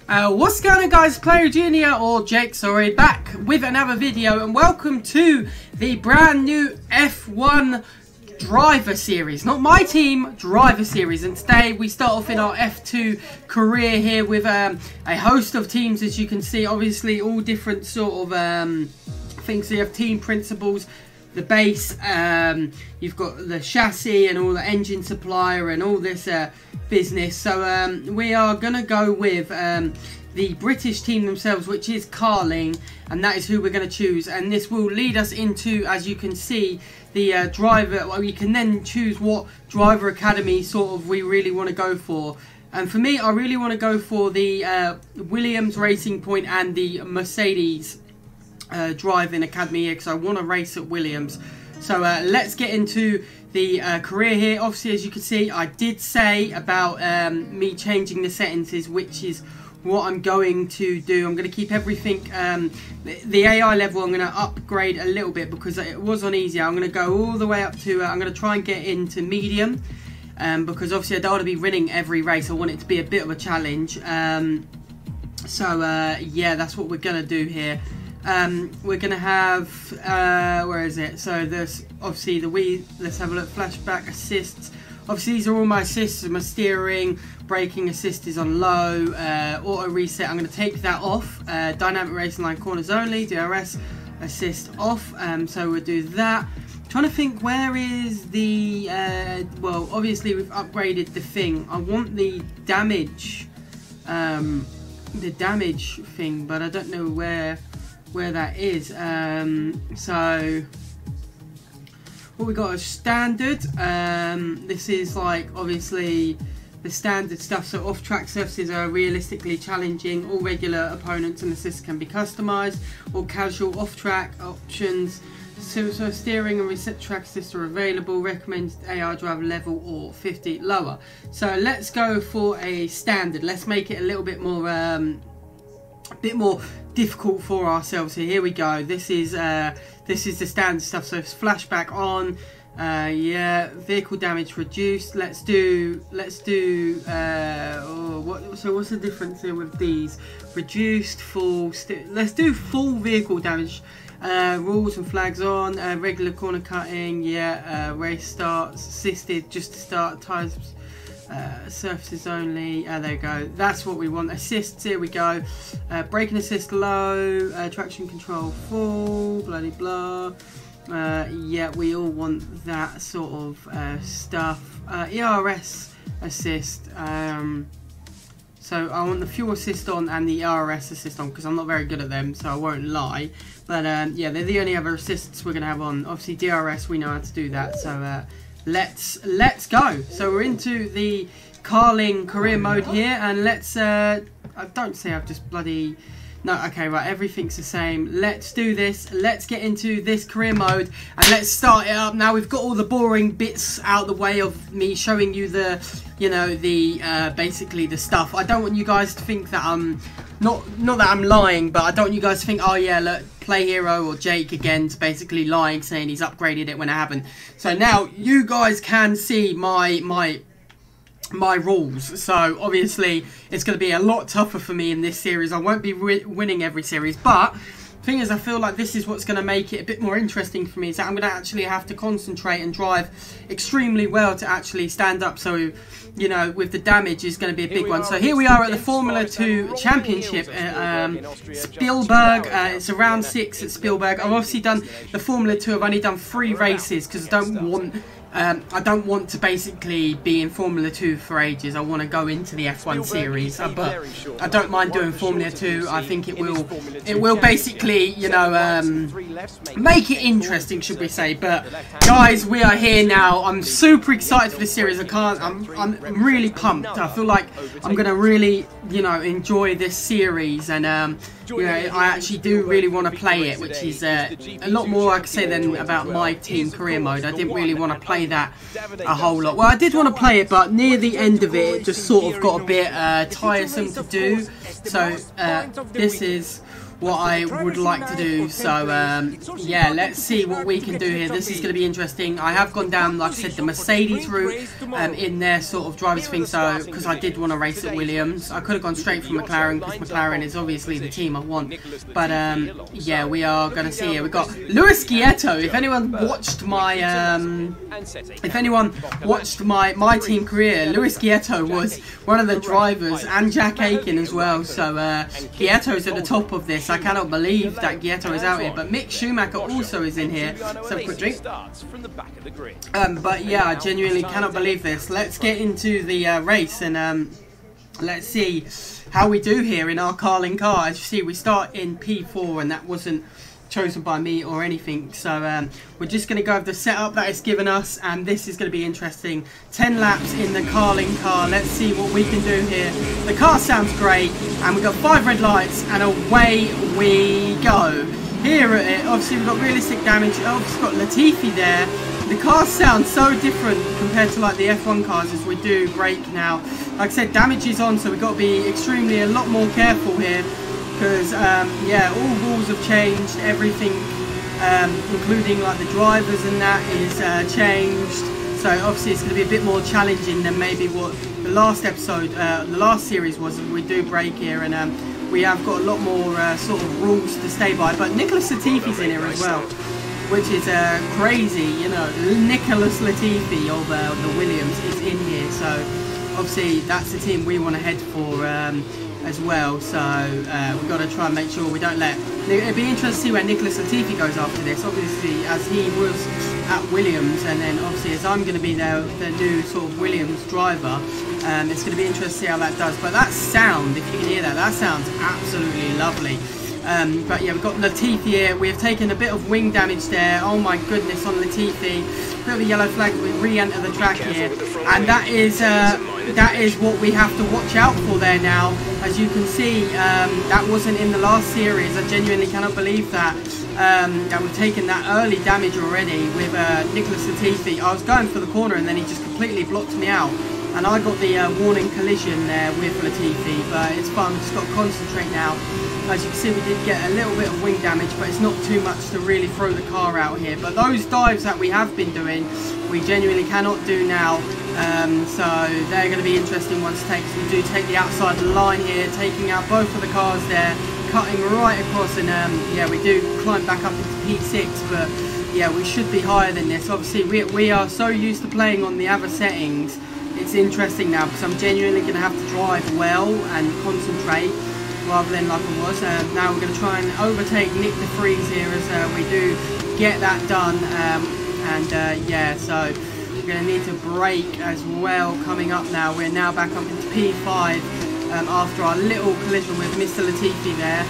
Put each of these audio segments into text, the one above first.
What's going on, guys? Player Junior, or Jake, sorry, back with another video, and welcome to the brand new F1 driver series. Not my team, driver series. And today we start off in our F2 career here with a host of teams, as you can see. Obviously all different sort of things. So you have team principals, the base, you've got the chassis and all the engine supplier and all this business. So we are gonna go with the British team themselves, which is Carling, and that is who we're going to choose. And this will lead us into, as you can see, the driver. Well, we can then choose what driver academy sort of we really want to go for. And for me, I really want to go for the Williams Racing Point and the Mercedes driving academy here, because I want to race at Williams. So let's get into the career here. Obviously, as you can see, I did say about me changing the settings, which is what I'm going to do. I'm going to keep everything, the AI level I'm going to upgrade a little bit because it was on easy. I'm going to go all the way up to, I'm going to try and get into medium, because obviously I don't want to be winning every race. I want it to be a bit of a challenge. Yeah, that's what we're going to do here. We're going to have, where is it? So there's obviously let's have a look, flashback, assists. Obviously these are all my assists, my steering, braking assist is on low, auto reset, I'm going to take that off, dynamic racing line corners only, DRS assist off, so we'll do that. I'm trying to think, where is the, well obviously we've upgraded the thing. I want the damage thing, but I don't know where that is. So what we got is standard. This is like obviously the standard stuff. So off-track surfaces are realistically challenging. All regular opponents and assists can be customized. All casual off-track options. So steering and reset track assists are available. Recommended AR driver level or 50 lower. So let's go for a standard. Let's make it a little bit more difficult for ourselves here. Here we go. This is the standard stuff. So it's flashback on, yeah, vehicle damage reduced. Let's do what's the difference here with these? Reduced, full, let's do full vehicle damage. Rules and flags on, regular corner cutting, yeah, race starts, assisted just to start, tires, surfaces only, there you go, that's what we want. Assists, here we go, braking assist low, traction control full, bloody blah, yeah, we all want that sort of stuff. ERS assist, so I want the fuel assist on and the ERS assist on, because I'm not very good at them, so I won't lie. But yeah, they're the only other assists we're going to have on. Obviously DRS, we know how to do that, so let's go. So we're into the Carling career mode here, and let's I don't say I've just bloody, no, okay, right, everything's the same. Let's do this. Let's get into this career mode and let's start it up. Now we've got all the boring bits out of the way of me showing you the, you know, the basically the stuff. I don't want you guys to think that I'm not that I'm lying, but I don't want you guys to think, oh yeah, look, Play Hero or Jake again's basically lying, saying he's upgraded it when I haven't. So now you guys can see my rules. So obviously it's going to be a lot tougher for me in this series. I won't be winning every series, but the thing is, I feel like this is what's going to make it a bit more interesting for me, is that I'm going to actually have to concentrate and drive extremely well to actually stand up. So, you know, with the damage is going to be a big one. So here we are at the Formula 2 Championship, Spielberg. It's a round 6 at Spielberg. I've obviously done the Formula 2. I've only done 3 races because I don't want to basically be in Formula 2 for ages. I want to go into the F1 series, but I don't mind doing Formula 2. I think it will basically, you know, make it interesting, should we say. But guys, we are here now. I'm super excited for this series. I'm really pumped. I feel like I'm gonna really, you know, enjoy this series, and you know, I actually do really want to play it, which is a lot more, I could say, than about my team career mode. I didn't really want to play that a whole lot. Well, I did want to play it, but near the end of it, it just sort of got a bit tiresome to do. So this is what I would like to do. So yeah, let's see what we can do here. This is going to be interesting. I have gone down, like I said, the Mercedes route in their sort of drivers thing, so because I did want to race at Williams. I could have gone straight from McLaren because McLaren is obviously the team I want, but yeah, we are going to see here. We've got Luis Quieto. If anyone watched my my team career, Luis Quieto was one of the drivers, and Jack Aiken as well. So Quieto's at the top of this. I cannot believe that Quieto is out here, but Mick Schumacher also is in here. So quick drink. But yeah, I genuinely cannot believe this. Let's get into the race and let's see how we do here in our Carling car. As you see, we start in P4, and that wasn't chosen by me or anything. So we're just going to go with the setup that it's given us, and this is going to be interesting. 10 laps in the Carling car. Let's see what we can do here. The car sounds great, and we've got 5 red lights, and away we go. Here at it, obviously we've got realistic damage. Obviously got Latifi there. The cars sound so different compared to like the F1 cars as we do brake now. Like I said, damage is on, so we've got to be extremely a lot more careful here. Because yeah, all rules have changed, everything, including like the drivers and that is changed. So obviously it's going to be a bit more challenging than maybe what the last episode, the last series was. We do break here, and we have got a lot more sort of rules to stay by. But Nicholas Latifi's in here as well, which is crazy, you know. Nicholas Latifi of the Williams is in here, so obviously that's the team we want to head for as well. So we've got to try and make sure we don't let... It'd be interesting to see where Nicholas Latifi goes after this, obviously, as he was at Williams, and then obviously as I'm going to be the new sort of Williams driver. It's going to be interesting to see how that does. But that sound, if you can hear that, that sounds absolutely lovely. But yeah, we've got Latifi here. We've taken a bit of wing damage there. Oh my goodness, on Latifi. Bit of a yellow flag. We re-enter the track here, and that is what we have to watch out for there now. As you can see, that wasn't in the last series. I genuinely cannot believe that. That we've taken that early damage already with Nicholas Latifi. I was going for the corner, and then he just completely blocked me out. And I got the warning collision there with Latifi, but it's fine. We've just got to concentrate now. As you can see, we did get a little bit of wing damage, but it's not too much to really throw the car out here. But those dives that we have been doing, we genuinely cannot do now. So they're going to be interesting ones to take. So we do take the outside line here, taking out both of the cars there, cutting right across, and yeah, we do climb back up into P6, but yeah, we should be higher than this. Obviously, we are so used to playing on the other settings. It's interesting now because I'm genuinely going to have to drive well and concentrate rather than like I was. Now we're going to try and overtake Nick de Vries here as we do get that done. Yeah, so we're going to need to brake as well coming up now. We're now back up into P5 after our little collision with Mr. Latifi there,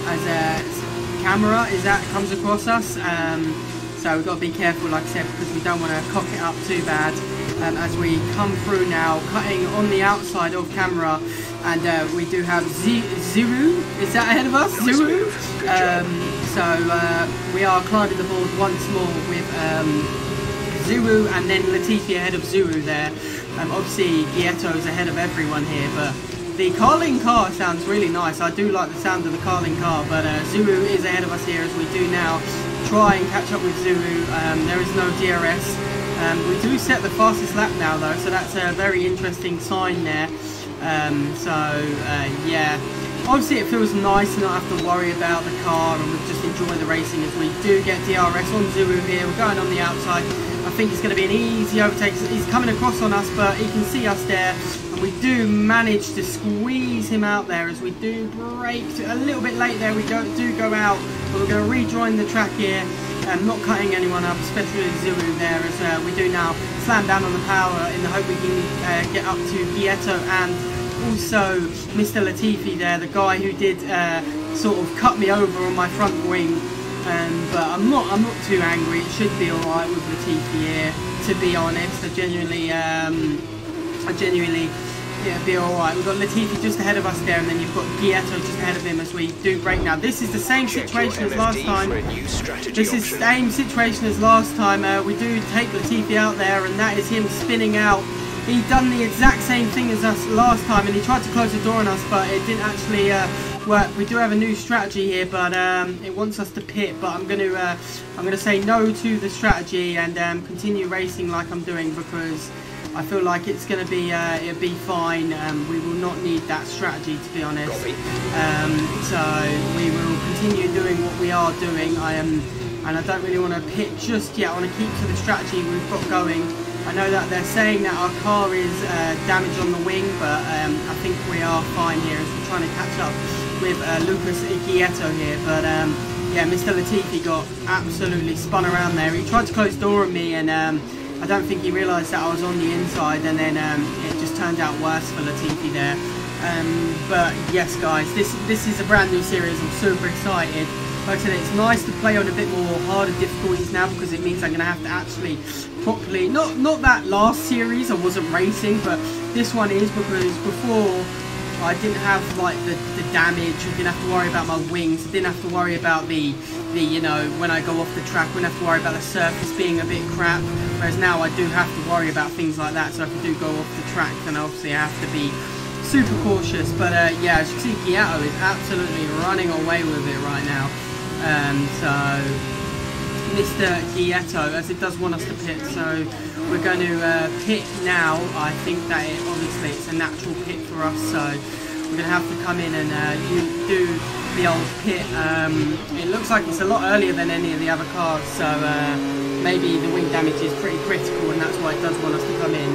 as a camera comes across us. So we've got to be careful, like I said, because we don't want to cock it up too bad. As we come through now, cutting on the outside of camera, and we do have Zuru, is that ahead of us? Zuru? So we are climbing the board once more with Zuru, and then Latifi ahead of Zuru there. Obviously Quieto's ahead of everyone here, but the Carling car sounds really nice. I do like the sound of the Carling car, but Zuru is ahead of us here as we do now try and catch up with Zuru. There is no DRS. We do set the fastest lap now though, so that's a very interesting sign there. Yeah, obviously it feels nice to not have to worry about the car, and we'll just enjoy the racing as we do get DRS on Zuru here. We're going on the outside. I think it's going to be an easy overtake. He's coming across on us, but he can see us there, and we do manage to squeeze him out there as we do brake a little bit late there. We do go out, but we're going to rejoin the track here. Not cutting anyone up, especially Zuru there, as we do now slam down on the power in the hope we can get up to Quieto and also Mr. Latifi there, the guy who did sort of cut me over on my front wing. But I'm not too angry. It should be all right with Latifi here, to be honest. I genuinely yeah, be alright. We've got Latifi just ahead of us there, and then you've got Quieto just ahead of him as we do brake now. This is the same situation as last time. This is the same situation as last time. We do take Latifi out there, and that is him spinning out. He done the exact same thing as us last time, and he tried to close the door on us, but it didn't actually work. We do have a new strategy here, but it wants us to pit. But I'm gonna say no to the strategy and continue racing like I'm doing, because I feel like it's gonna be it'll be fine. We will not need that strategy, to be honest. So we will continue doing what we are doing. And I don't really want to pit just yet. I want to keep to the strategy we've got going. I know that they're saying that our car is damaged on the wing, but I think we are fine here as we're trying to catch up with Lucas Gietto here. But yeah, Mr. Latifi got absolutely spun around there. He tried to close the door on me, and I don't think he realised that I was on the inside, and then it just turned out worse for Latifi there. But yes, guys, this is a brand new series. I'm super excited. Like I said, it's nice to play on a bit more harder difficulties now, because it means I'm going to have to actually properly, not that last series I wasn't racing, but this one is, because before I didn't have like the damage, I didn't have to worry about my wings, I didn't have to worry about the you know, when I go off the track, I wouldn't have to worry about the surface being a bit crap, whereas now I do have to worry about things like that. So if I do go off the track, then obviously I have to be super cautious. But yeah, as you can see, Gietto is absolutely running away with it right now. So Mr. Gietto, as it does want us to pit, so we're going to pit now. I think that obviously it's a natural pit for us, so we're going to have to come in and do the old pit. It looks like it's a lot earlier than any of the other cars, so maybe the wing damage is pretty critical, and that's why it does want us to come in,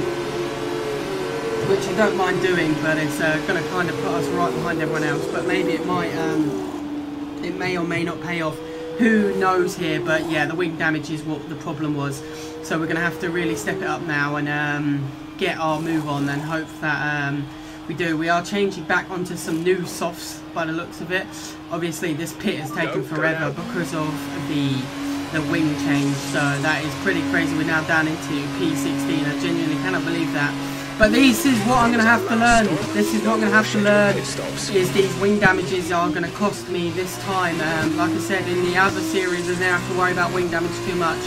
which I don't mind doing, but it's going to kind of put us right behind everyone else. But maybe it might, it may or may not pay off. Who knows here? But yeah, the wing damage is what the problem was. So we're going to have to really step it up now and get our move on, and hope that we do. We are changing back onto some new softs by the looks of it. Obviously this pit has taken forever because of the wing change, so that is pretty crazy. We're now down into P16. I genuinely cannot believe that. But this is what I'm going to have to learn. This is what I'm going to have to learn, is these wing damages are going to cost me this time. Like I said, in the other series I didn't have to worry about wing damage too much.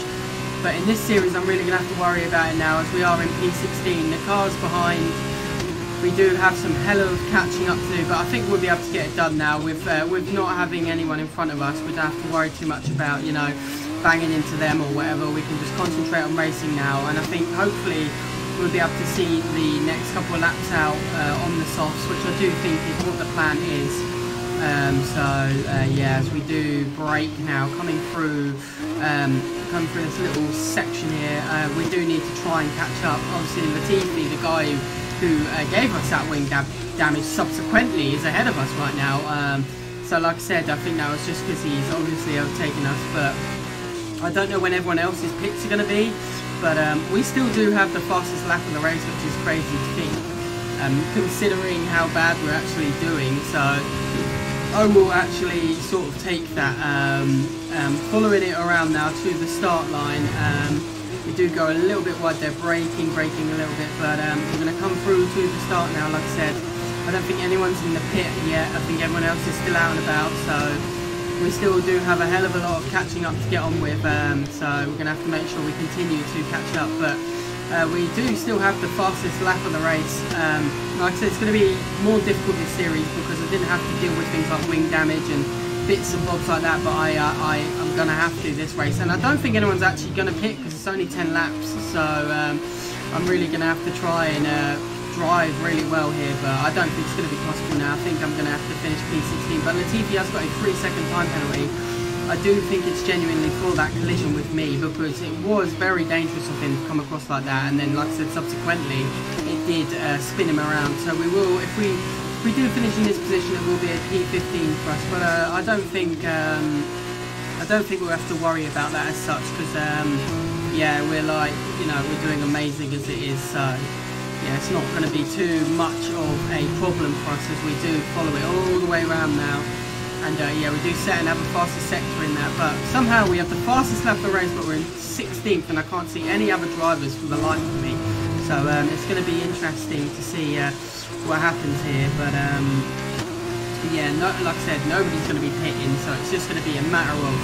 But in this series I'm really going to have to worry about it now, as we are in P16. The car's behind. We do have some hell of catching up to do, but I think we'll be able to get it done now. With not having anyone in front of us, we don't have to worry too much about, you know, banging into them or whatever. We can just concentrate on racing now, and I think hopefully we'll be able to see the next couple of laps out on the softs, which I do think is what the plan is. Yeah, as we do brake now, coming through this little section here, we do need to try and catch up. Obviously Latifi, the guy who gave us that wing damage subsequently, is ahead of us right now. So like I said, I think that was just because he's obviously overtaken us, but I don't know when everyone else's pits are going to be. But we still do have the fastest lap of the race, which is crazy to think, considering how bad we're actually doing. So I will actually sort of take that, following it around now to the start line. We do go a little bit wide there, braking a little bit, but we're going to come through to the start now. Like I said, I don't think anyone's in the pit yet. I think everyone else is still out and about, so we still do have a hell of a lot of catching up to get on with, so we're going to have to make sure we continue to catch up. But we do still have the fastest lap of the race. Like I said, it's going to be more difficult this series because I didn't have to deal with things like wing damage and bits and bobs like that, but I'm going to have to this race. And I don't think anyone's actually going to pit because it's only 10 laps, so I'm really going to have to try and drive really well here, but I don't think it's going to be possible now. I think I'm going to have to finish P16, but Latifi has got a 3-second time penalty. I do think it's genuinely for that collision with me, because it was very dangerous of him to come across like that, and then like I said, subsequently it did spin him around. So we will, if we do finish in this position, it will be a P15 for us, but I don't think we'll have to worry about that as such, because yeah, we're like, you know, we're doing amazing as it is, so yeah, it's not going to be too much of a problem for us, as we do follow it all the way around now. And yeah, we do set and have a fastest sector in that, but somehow we have the fastest lap of the race, but we're in 16th, and I can't see any other drivers for the life of me. So it's going to be interesting to see what happens here. But yeah, like I said, nobody's going to be pitting, so it's just going to be a matter of,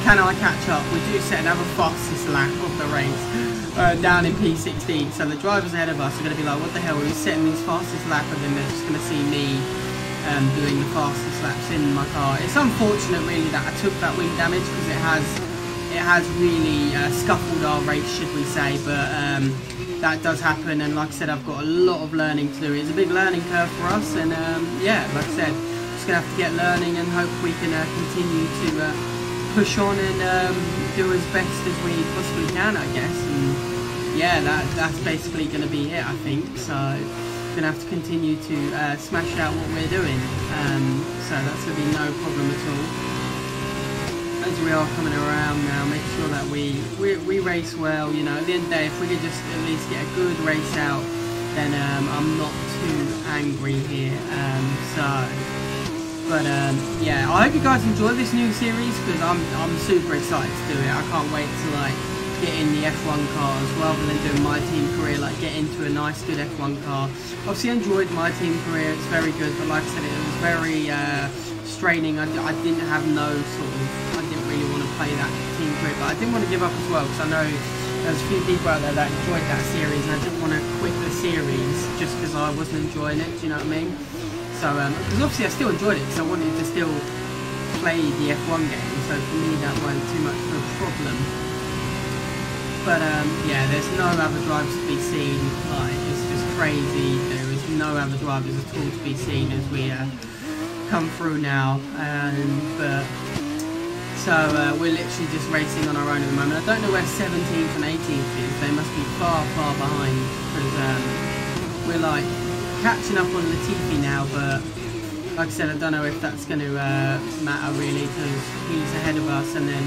can I catch up? We do set and have a fastest lap of the race down in P16, so the drivers ahead of us are going to be like, what the hell, are we setting these fastest lap, and then they're just going to see me doing the fastest laps in my car. It's unfortunate really that I took that wing damage, because it has really scuffled our race, should we say, but that does happen, and like I said, I've got a lot of learning to do. It's a big learning curve for us, and yeah, like I said, just gonna have to get learning and hope we can continue to push on and do as best as we possibly can, I guess. And yeah, that's basically gonna be it, I think. So gonna have to continue to smash out what we're doing, so that's gonna be no problem at all. As we are coming around now, make sure that we race well. You know, at the end of the day, if we could just at least get a good race out, then I'm not too angry here. Yeah, I hope you guys enjoy this new series, because I'm super excited to do it. I can't wait to like get in the F1 cars rather than doing my team career. Like get into a nice good F1 car. Obviously, I enjoyed my team career. It's very good, but like I said, it was very straining. I didn't have no sort of. Really want to play that team career, but I didn't want to give up as well, because I know there's a few people out there that enjoyed that series, and I didn't want to quit the series just because I wasn't enjoying it. Do you know what I mean? So because obviously I still enjoyed it, because I wanted to still play the F1 game, so for me that wasn't too much of a problem. But yeah, there's no other drivers to be seen. Like, it's just crazy. There is no other drivers at all to be seen as we come through now, but so we're literally just racing on our own at the moment. I don't know where 17th and 18th is. They must be far, far behind, because we're like catching up on Latifi now, but like I said, I don't know if that's going to matter really, because he's ahead of us. And then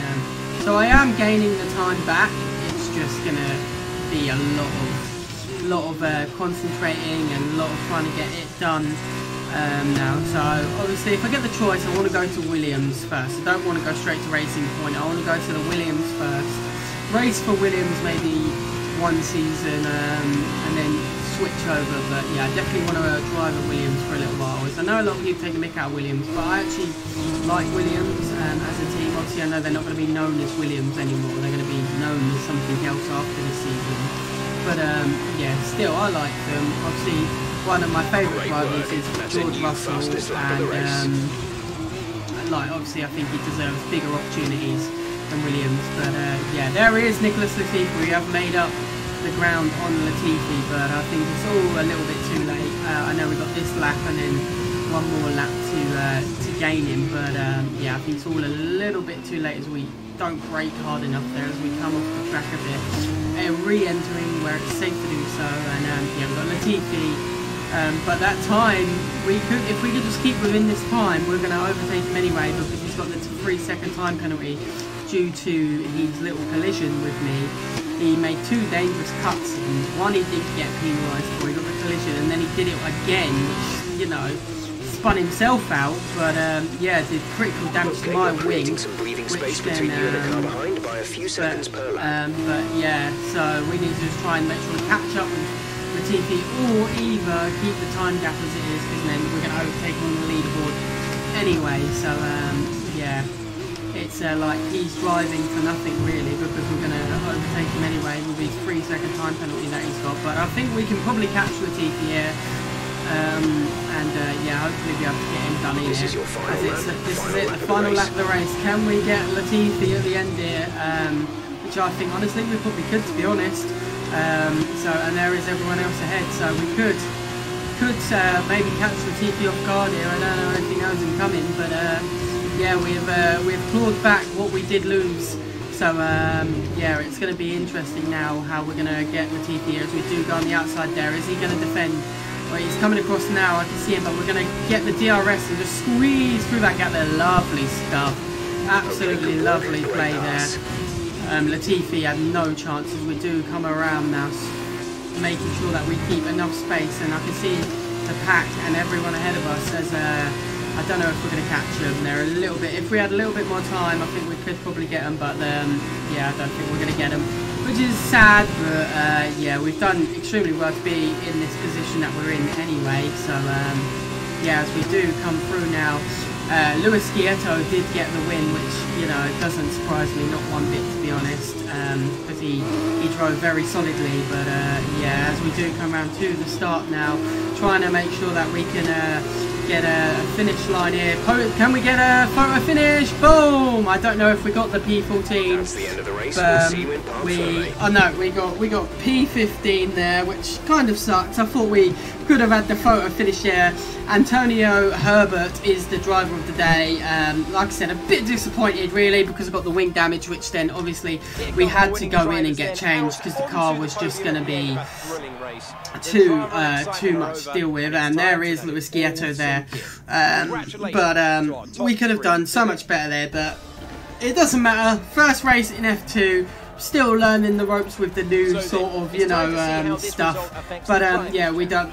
so I am gaining the time back. It's just going to be a lot of concentrating and a lot of trying to get it done now. So obviously, if I get the choice, I want to go to Williams first. I don't want to go straight to Racing Point. I want to go to the Williams first, race for Williams maybe one season, and then switch over. But yeah, I definitely want to drive at Williams for a little while. I know a lot of people take a mick out of Williams, but I actually like Williams as a team. Obviously, I know they're not going to be known as Williams anymore. They're going to be known as something else after this season. But yeah, still, I like them. Obviously, one of my favourite drivers is George Russell, and like obviously I think he deserves bigger opportunities than Williams. But yeah, there is Nicholas Latifi. We have made up the ground on Latifi, but I think it's all a little bit too late. I know we've got this lap and then one more lap to gain him, but yeah, I think it's all a little bit too late as we don't brake hard enough there as we come off the track a bit. Re-entering where it's safe to do so, and yeah, we've got Latifi. But that time, if we could just keep within this time, we're going to overtake him anyway, because he's got the 3-second time penalty due to his little collision with me. He made 2 dangerous cuts, and one he didn't get penalised for, he got the collision, and then he did it again, which, you know, spun himself out, but yeah, did critical damage to my wing, which then, but yeah, so we need to just try and make sure we catch up with Latifi, or either keep the time gap as it is, because then we're going to overtake him on the leaderboard anyway. So yeah, it's like he's driving for nothing really, because we're going to overtake him anyway with his 3-second time penalty that he's got. But I think we can probably catch Latifi here, and yeah, hopefully be able to get him done here. This is it, the final lap of the race. Can we get Latifi at the end here? Which I think honestly we probably could, to be honest. So, and there is everyone else ahead, so we could maybe catch Latifi off guard here. I don't know if he knows him coming, but yeah, we've clawed back what we did lose. So yeah, it's going to be interesting now how we're going to get Latifi here as we do go on the outside there. Is he going to defend? Well, he's coming across now, I can see him, but we're going to get the DRS and just squeeze through that gap there. Lovely stuff, absolutely lovely play there. Latifi had no chances. We do come around now, making sure that we keep enough space, and I can see the pack and everyone ahead of us as I don't know if we're going to catch them. They're a little bit, if we had a little bit more time, I think we could probably get them, but yeah, I don't think we're going to get them, which is sad, but yeah, we've done extremely well to be in this position that we're in anyway. So yeah, as we do come through now, Luis Gietto did get the win, which, you know, doesn't surprise me, not one bit, to be honest, because he drove very solidly. But yeah, as we do come around to the start now, trying to make sure that we can get a finish line here. Can we get a photo finish? Boom! I don't know if we got the P14. That's the end of the race. But We'll see you in Park oh no, we got P15 there, which kind of sucked. I thought we could have had the photo finish there. Antonio Herbert is the driver of the day. Like I said, a bit disappointed really because I got the wing damage, which then obviously we had to go in and get changed because the car was just going to be too much to deal with. And there is Luis Ghietto there. But we could have done so much better there, but it doesn't matter. First race in F2. Still learning the ropes with the new sort of, you know, stuff. But yeah, we done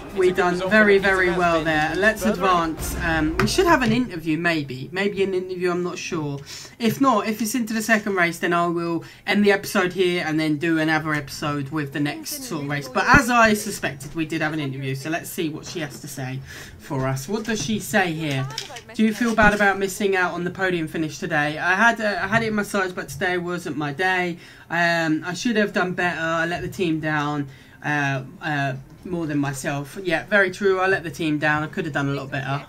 very well there. Let's advance. We should have an interview, maybe an interview. I'm not sure. If not, if it's into the second race, then I will end the episode here and then do another episode with the next sort of race. But as I suspected, we did have an interview. So let's see what she has to say for us. What does she say here? Do you feel bad about missing out on the podium finish today? I had it in my sights, but today wasn't my day. I should have done better. I let the team down more than myself. Yeah, very true. I let the team down. I could have done a lot better.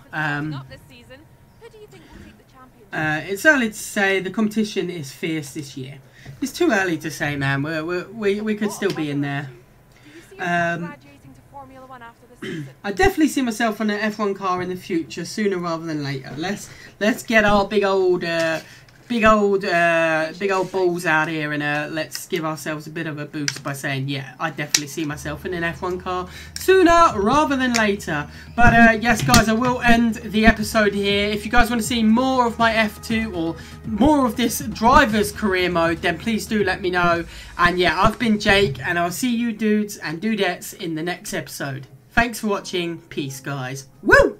It's early to say. The competition is fierce this year. It's too early to say, man. We could still be in there. I definitely see myself on an F1 car in the future, sooner rather than later. Let's get our big old balls out here and let's give ourselves a bit of a boost by saying, yeah, I definitely see myself in an F1 car sooner rather than later. But yes, guys, I will end the episode here. If you guys want to see more of my F2 or more of this driver's career mode, then please do let me know. And yeah, I've been Jake, and I'll see you dudes and dudettes in the next episode. Thanks for watching. Peace, guys. Woo!